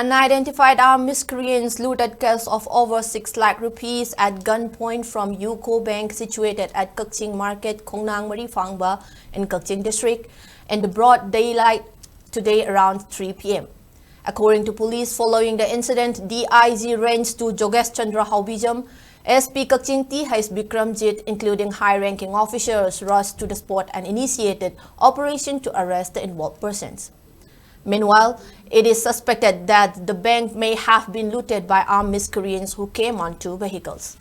Unidentified armed miscreants looted cash of over 6 lakh rupees at gunpoint from UCO Bank situated at Kakching Market, Khongnang Marifangba in Kakching district in the broad daylight today around 3 p.m. According to police, following the incident, DIG Range 2 Jogesh Chandra Haubijam, SP Kakching T H Bikramjit, including high-ranking officers, rushed to the spot and initiated operation to arrest the involved persons. Meanwhile, it is suspected that the bank may have been looted by armed miscreants who came on 2 vehicles.